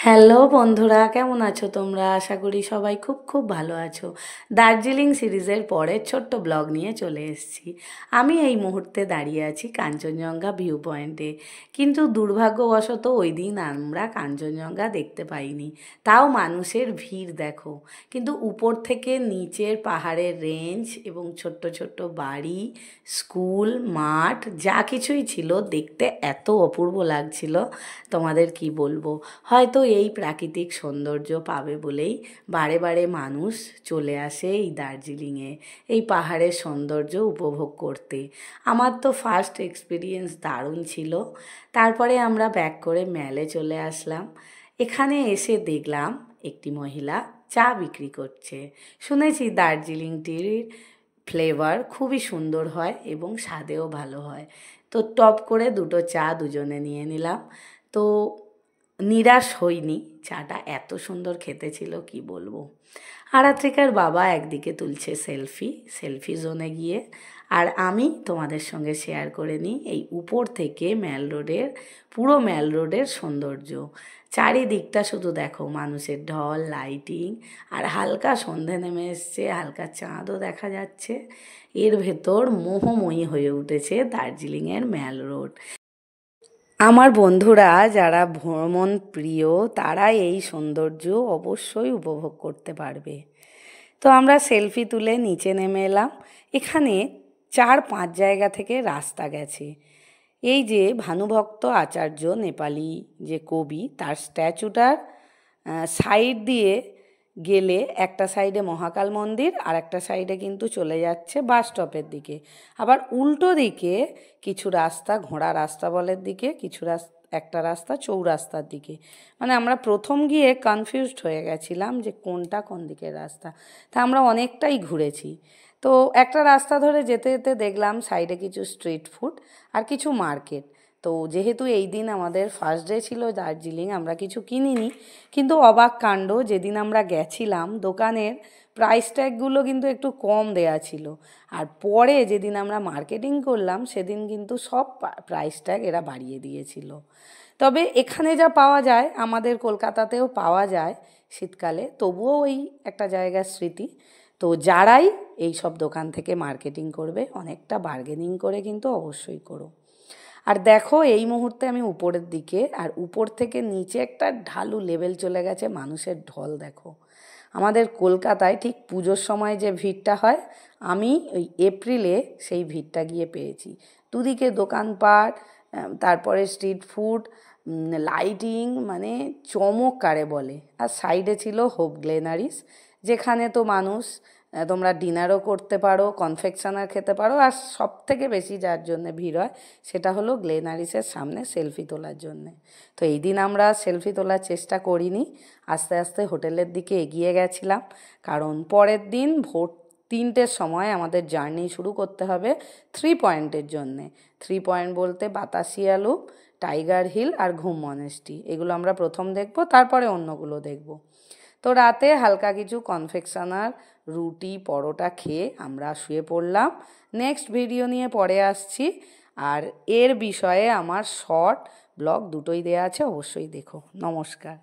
Hello বন্ধুরা, কেমন আছো তোমরা? আশা করি সবাই খুব খুব ভালো আছো। দার্জিলিং সিরিজের পরে ছোট্ট ব্লগ নিয়ে চলে এসেছি। আমি এই মুহূর্তে দাঁড়িয়ে আছি কাঞ্চনজঙ্ঘা ভিউ পয়েন্টে, কিন্তু দুর্ভাগ্যবশত ওই দিন আমরা কাঞ্চনজঙ্ঘা দেখতে পাইনি। তাও মানুষের ভিড় দেখো, কিন্তু উপর থেকে নিচের পাহাড়ের রেঞ্জ এবং ছোট্ট ছোট্ট বাড়ি, স্কুল, মাঠ যা কিছুই ছিল দেখতে এত অপূর্ব লাগছিল, তোমাদের কি বলবো। হয়তো এই প্রাকৃতিক সৌন্দর্য পাবে বলেই বারে বারে মানুষ চলে আসে এই দার্জিলিংয়ে এই পাহাড়ের সৌন্দর্য উপভোগ করতে। আমার তো ফার্স্ট এক্সপিরিয়েন্স দারুণ ছিল। তারপরে আমরা ব্যাক করে ম্যালে চলে আসলাম। এখানে এসে দেখলাম একটি মহিলা চা বিক্রি করছে। শুনেছি দার্জিলিং টির ফ্লেভার খুবই সুন্দর হয় এবং স্বাদেও ভালো হয়। তো টপ করে দুটো চা দুজনে নিয়ে নিলাম। তো নিরাশ হইনি, চাটা এত সুন্দর খেতে ছিল কি বলবো। আরাত্রিকার বাবা একদিকে তুলছে সেলফি, সেলফি জোনে গিয়ে, আর আমি তোমাদের সঙ্গে শেয়ার করে নিই এই উপর থেকে ম্যাল রোডের, পুরো ম্যাল রোডের সৌন্দর্য। চারিদিকটা শুধু দেখো, মানুষের ঢল, লাইটিং, আর হালকা সন্ধে নেমে এসছে, হালকা চাঁদও দেখা যাচ্ছে। এর ভেতর মোহময়ী হয়ে উঠেছে দার্জিলিংয়ের ম্যাল রোড। আমার বন্ধুরা যারা ভ্রমণ প্রিয় তারা এই সৌন্দর্য অবশ্যই উপভোগ করতে পারবে। তো আমরা সেলফি তুলে নিচে নেমে এলাম। এখানে 4-5 জায়গা থেকে রাস্তা গেছে। এই যে ভানুভক্ত আচার্য, নেপালি যে কবি, তার স্ট্যাচুটার সাইড দিয়ে গেলে একটা সাইডে মহাকাল মন্দির আর একটা সাইডে কিন্তু চলে যাচ্ছে বাস স্টপের দিকে। আবার উল্টো দিকে কিছু রাস্তা, ঘোড়া রাস্তা বলের দিকে, কিছু একটা রাস্তা চৌরাস্তার দিকে। মানে আমরা প্রথম গিয়ে কনফিউজড হয়ে গেছিলাম যে কোনটা কোন দিকের রাস্তা। তা আমরা অনেকটাই ঘুরেছি। তো একটা রাস্তা ধরে যেতে যেতে দেখলাম সাইডে কিছু স্ট্রিট ফুড আর কিছু মার্কেট। তো যেহেতু এই দিন আমাদের ফার্স্ট ডে ছিল দার্জিলিং, আমরা কিছু কিনিনি, কিন্তু অবাক কাণ্ড, যেদিন আমরা গেছিলাম দোকানের প্রাইস ট্যাগগুলো কিন্তু একটু কম দেয়া ছিল, আর পরে যেদিন আমরা মার্কেটিং করলাম সেদিন কিন্তু সব প্রাইস ট্যাগ এরা বাড়িয়ে দিয়েছিল। তবে এখানে যা পাওয়া যায় আমাদের কলকাতাতেও পাওয়া যায় শীতকালে, তবুও ওই একটা জায়গার স্মৃতি। তো যারাই এই সব দোকান থেকে মার্কেটিং করবে অনেকটা বার্গেনিং করে কিন্তু অবশ্যই করো। আর দেখো এই মুহূর্তে আমি উপরের দিকে, আর উপর থেকে নিচে একটা ঢালু লেভেল চলে গেছে, মানুষের ঢল দেখো। আমাদের কলকাতায় ঠিক পুজোর সময় যে ভিড়টা হয়, আমি ওই এপ্রিলে সেই ভিড়টা গিয়ে পেয়েছি। দুদিকে দোকানপাট, তারপরে স্ট্রিট ফুড, লাইটিং, মানে চমক কারে বলে। আর সাইডে ছিল হোপ গ্লেনারিস, যেখানে তো মানুষ তোমরা ডিনারও করতে পারো, কনফেকশনার খেতে পারো, আর সব থেকে বেশি যার জন্য ভিড় হয় সেটা হলো গ্লেনারিসের সামনে সেলফি তোলার জন্যে। তো এই দিন আমরা সেলফি তোলার চেষ্টা করিনি, আস্তে আস্তে হোটেলের দিকে এগিয়ে গেছিলাম, কারণ পরের দিন ভোর 3টের সময় আমাদের জার্নি শুরু করতে হবে 3 পয়েন্টের জন্যে। 3 পয়েন্ট বলতে বাতাসিয়া লুপ, টাইগার হিল আর ঘুম মনেস্ট্রি, এগুলো আমরা প্রথম দেখব, তারপরে অন্যগুলো দেখব। তো রাতে হালকা কিছু কনফেকশনার, রুটি, পরোটা খেয়ে আমরা শুয়ে পড়লাম। নেক্সট ভিডিও নিয়ে পরে আসছি, আর এর বিষয়ে আমার শর্ট ব্লগ দুটোই দেয়া আছে, অবশ্যই দেখো। নমস্কার।